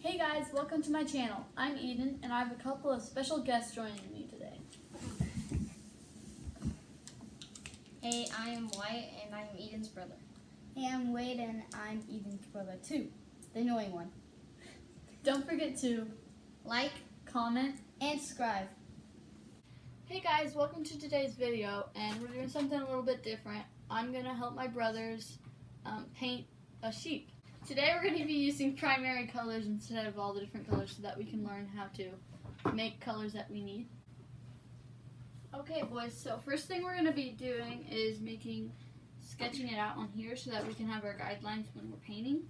Hey guys, welcome to my channel. I'm Eden and I have a couple of special guests joining me today. Hey, I'm Wyatt and I'm Eden's brother. Hey, I'm Wade and I'm Eden's brother too, the annoying one. Don't forget to Like, comment, And subscribe. Hey guys, welcome to today's video and we're doing something a little bit different. I'm going to help my brothers paint a sheep. Today we're going to be using primary colors instead of all the different colors so that we can learn how to make colors that we need. Okay boys, so first thing we're going to be doing is sketching it out on here so that we can have our guidelines when we're painting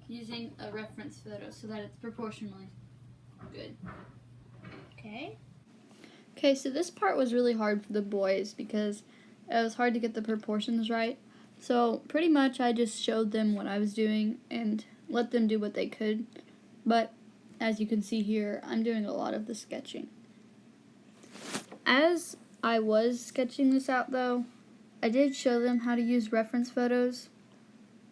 using a reference photo so that it's proportionally good. Okay. Okay, so this part was really hard for the boys because it was hard to get the proportions right. So pretty much I just showed them what I was doing and let them do what they could. But as you can see here, I'm doing a lot of the sketching. As I was sketching this out though, I did show them how to use reference photos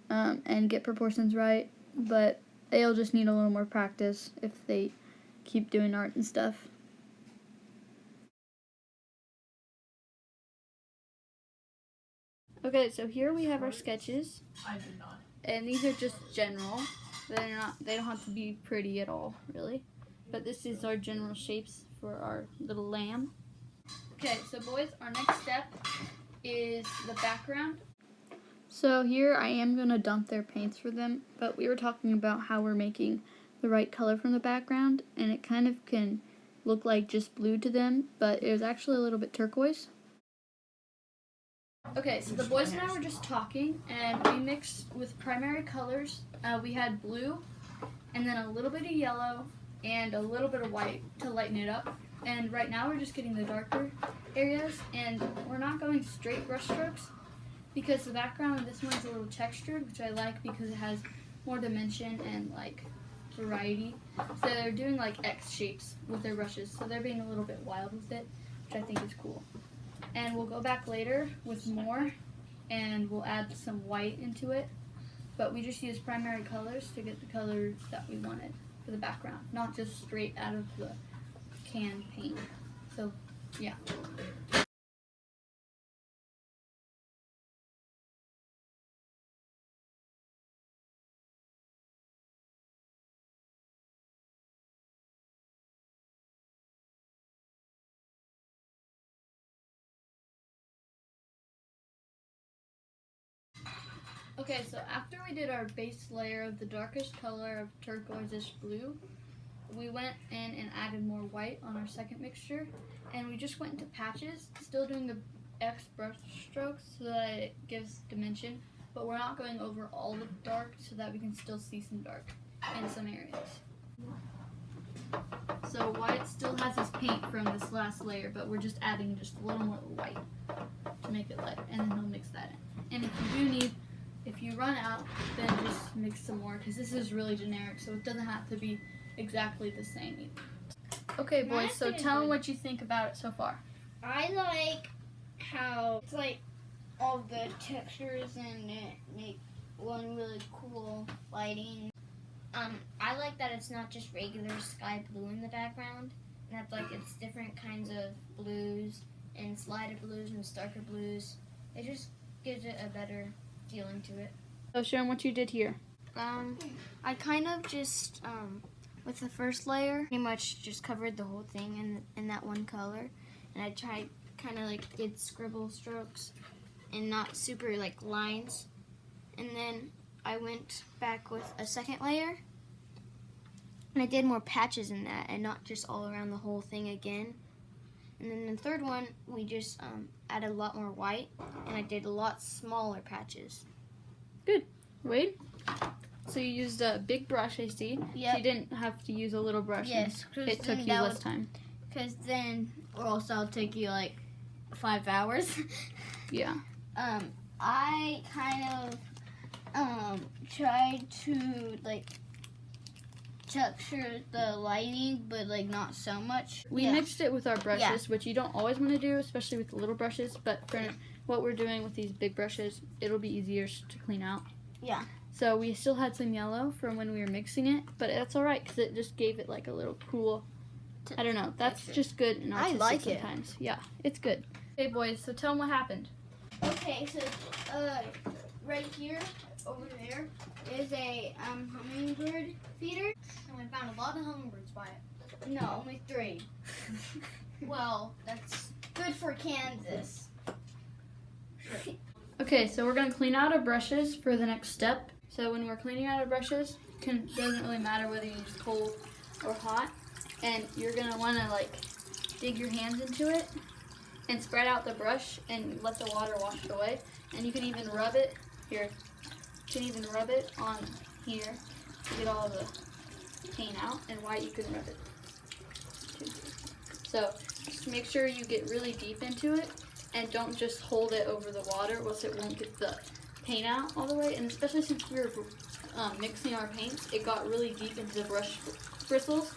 and get proportions right, but they'll just need a little more practice if they keep doing art and stuff. Okay, so here we have our sketches. I did not. And these are just general. They don't have to be pretty at all, really. But this is our general shapes for our little lamb. Okay, so boys, our next step is the background. So here I am going to dump their paints for them, but we were talking about how we're making the right color from the background, and it kind of can look like just blue to them, but it was actually a little bit turquoise. Okay, so the boys and I were just talking, and we mixed with primary colors. We had blue, and then a little bit of yellow, and a little bit of white to lighten it up. And right now we're just getting the darker areas, and we're not going straight brush strokes because the background of this one's a little textured, which I like because it has more dimension and like variety. So they're doing like X shapes with their brushes, so they're being a little bit wild with it, which I think is cool. And we'll go back later with more and we'll add some white into it, but we just use primary colors to get the color that we wanted for the background, not just straight out of the can paint. So yeah. Okay, so after we did our base layer of the darkest color of turquoise-ish blue, we went in and added more white on our second mixture, and we just went into patches, still doing the X brush strokes so that it gives dimension, but we're not going over all the dark so that we can still see some dark in some areas. So Wyatt still has his paint from this last layer, but we're just adding just a little more white to make it lighter, and then he'll mix that in. And if you run out, then just mix some more because this is really generic, so it doesn't have to be exactly the same either. Okay, boys, so tell them what you think about it so far. I like how it's like all the textures and it make one really cool lighting. I like that it's not just regular sky blue in the background, and that's like it's different kinds of blues and lighter blues and darker blues. It just gives it a better feeling to it. So show them what you did here. I kind of just with the first layer, pretty much just covered the whole thing in that one color, and I tried kind of like did scribble strokes and not super like lines, and then I went back with a second layer and I did more patches in that and not just all around the whole thing again. And then the third one, we just added a lot more white, and I did a lot smaller patches. Good. Wade? So you used a big brush, I see. Yep. So you didn't have to use a little brush. Yes, And it took you less time. Because then, or else it'll take you like 5 hours. Yeah. I kind of tried to like texture the lighting, but like not so much. We mixed it with our brushes, Yeah. which you don't always want to do, especially with the little brushes, but for what we're doing with these big brushes, it'll be easier to clean out. Yeah. So we still had some yellow from when we were mixing it, but that's all right because it just gave it like a little cool. I don't know. That's just good and I artistic like it. sometimes. Yeah, it's good. Okay, boys. So tell them what happened. Okay, so right here, over there, is a hummingbird feeder. And we found a lot of hummingbirds by it. No, only 3. Well, that's Good for Kansas. Okay, so we're gonna clean out our brushes for the next step. So when we're cleaning out our brushes, doesn't really matter whether you use cold or hot, and you're gonna wanna like dig your hands into it and spread out the brush and let the water wash it away. And you can even rub it here. You can even rub it on here to get all the paint out, and white you can rub it too. So just make sure you get really deep into it. And don't just hold it over the water, or else it won't get the paint out all the way. And especially since we were mixing our paints, it got really deep into the brush bristles.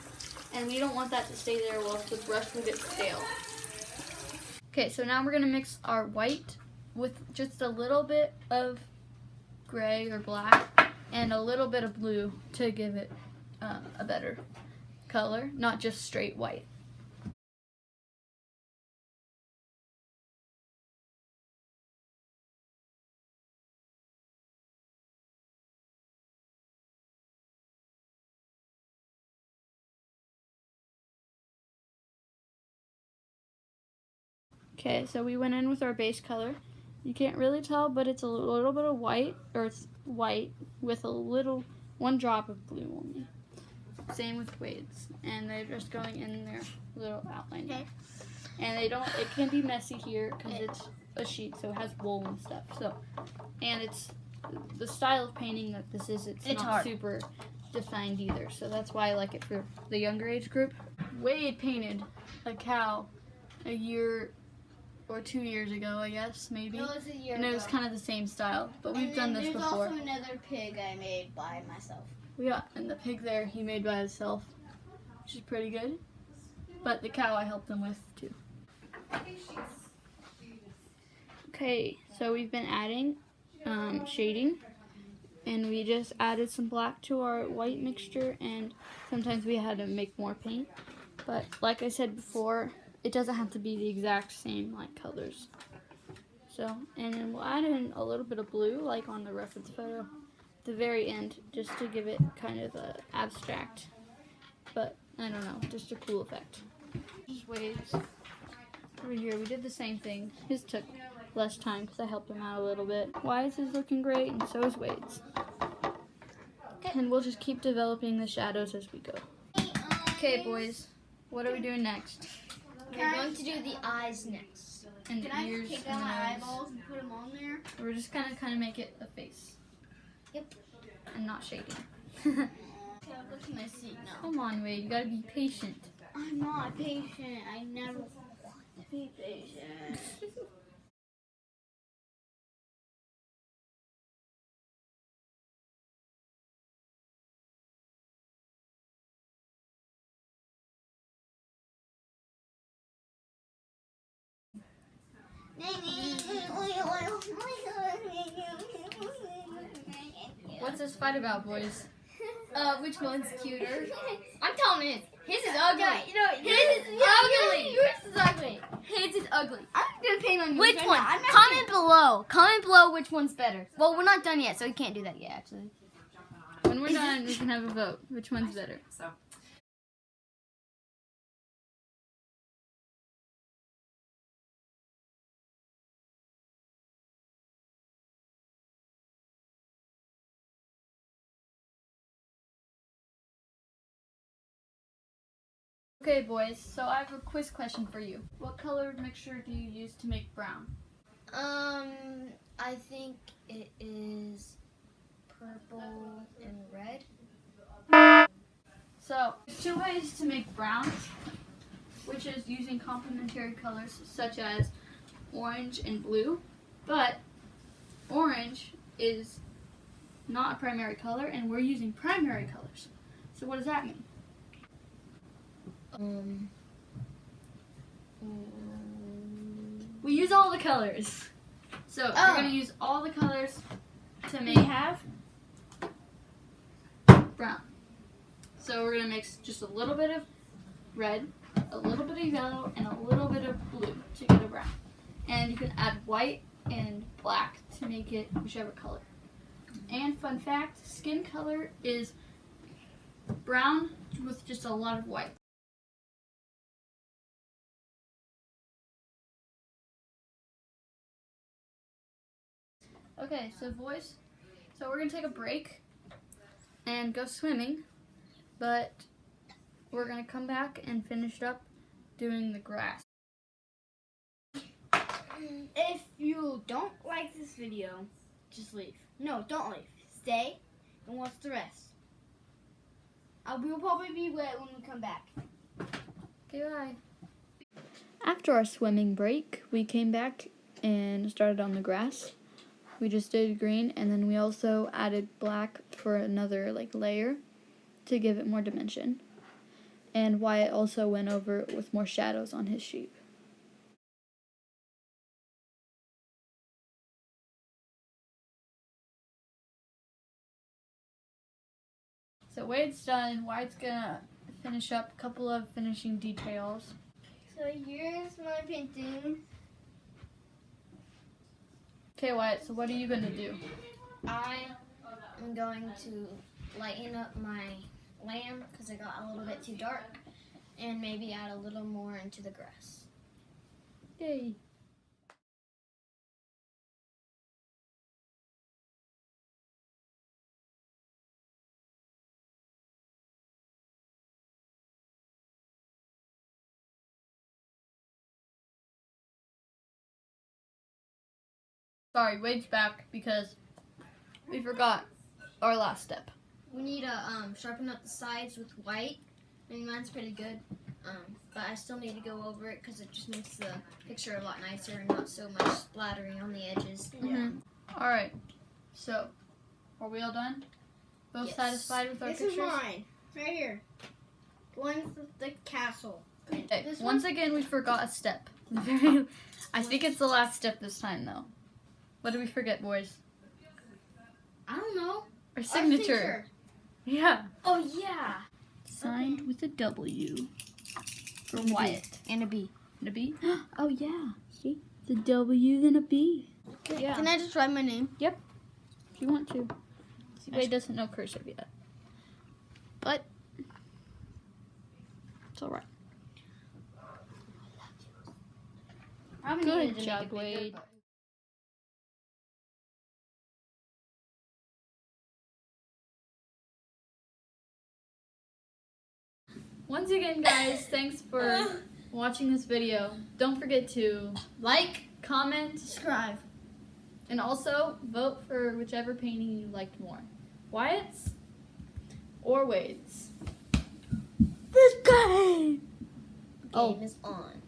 And we don't want that to stay there, or else the brush will get stale. Okay, so now we're going to mix our white with just a little bit of gray or black and a little bit of blue to give it a better color, not just straight white. Okay, so we went in with our base color. You can't really tell, but it's a little bit of white, or it's white with one drop of blue only. Same with Wade's, and they're just going in their little outline. Okay. And it can be messy here because it's a sheet, so it has wool and stuff. So, and it's the style of painting that this is. It's not hard. super defined either, so that's why I like it for the younger age group. Wade painted a cow a year or 2 years ago, I guess, maybe. It was a year And it was ago. kind of the same style, but we've And done then this there's before. also another pig I made by myself. Yeah, and the pig there he made by himself, which is pretty good. But the cow I helped him with too. Okay, so we've been adding shading, and we just added some black to our white mixture, and sometimes we had to make more paint. But like I said before, it doesn't have to be the exact same like colors. So, and then we'll add in a little bit of blue, like on the reference photo, at the very end, just to give it kind of a abstract, but I don't know, just a cool effect. Just Wade's over here. We did the same thing. His took less time because I helped him out a little bit. Wise is looking great, and so is Wade's. And we'll just keep developing the shadows as we go. Okay, boys, what are we doing next? We're going to do the eyes next. And the Can I ears just take and out the my nose. eyeballs and put them on there? We're just gonna kind of make it a face. Yep. And not shaking. Okay, I'll go to my seat now. Come on, Wade, you gotta be patient. I'm not patient. I never want to be patient. What's this fight about, boys? Which one's cuter? I'm telling his. His is ugly. Yeah, you know, His is ugly. Yours is ugly. His is ugly. I'm gonna paint on yours. Which right one? now. I'm not Comment below. Comment below which one's better. Well, we're not done yet, so we can't do that yet, actually. When we're done, we can have a vote. Which one's better? Okay, boys, so I have a quiz question for you. What color mixture do you use to make brown? I think it is purple and red. So, there's 2 ways to make brown, which is using complementary colors such as orange and blue. But orange is not a primary color, and we're using primary colors. So what does that mean? We use all the colors. So we're going to use all the colors to make brown. So we're gonna mix just a little bit of red, a little bit of yellow, and a little bit of blue to get a brown. And you can add white and black to make it whichever color. And fun fact, skin color is brown with just a lot of white. Okay, so boys, so we're gonna take a break and go swimming, but we're gonna come back and finish up doing the grass. If you don't like this video, just leave. No, don't leave. Stay and watch the rest. We'll probably be wet when we come back. Okay, bye. After our swimming break, we came back and started on the grass. We just did green, and then we also added black for another layer to give it more dimension. And Wyatt also went over it with more shadows on his sheep. So Wade's done. Wyatt's gonna finish up a couple of finishing details. So here's my painting. Okay, Wyatt, so what are you gonna do? I am going to lighten up my land because it got a little bit too dark, and maybe add a little more into the grass. Yay. Sorry, Wade's back because we forgot our last step. We need to sharpen up the sides with white. I mean, mine's pretty good, but I still need to go over it because it just makes the picture a lot nicer and not so much splattering on the edges. All right, so are we all done? Both Yes. satisfied with our This pictures? is mine. Right here. The one's the castle. Okay, This once again, we forgot a step. I think it's the last step this time, though. What did we forget, boys? I don't know. Our signature. Yeah. Oh, yeah. Signed with a W for Wyatt. And a B. And a B? Oh, yeah. See? The W, then a B. Yeah. Can I just write my name? If you want to. Wade doesn't know cursive yet. But it's all right. Probably Good needed to job, make it bigger, Wade. but- Once again, guys, thanks for watching this video. Don't forget to like, comment, Subscribe. and also vote for whichever painting you liked more. Wyatt's or Wade's. This game Oh. is on.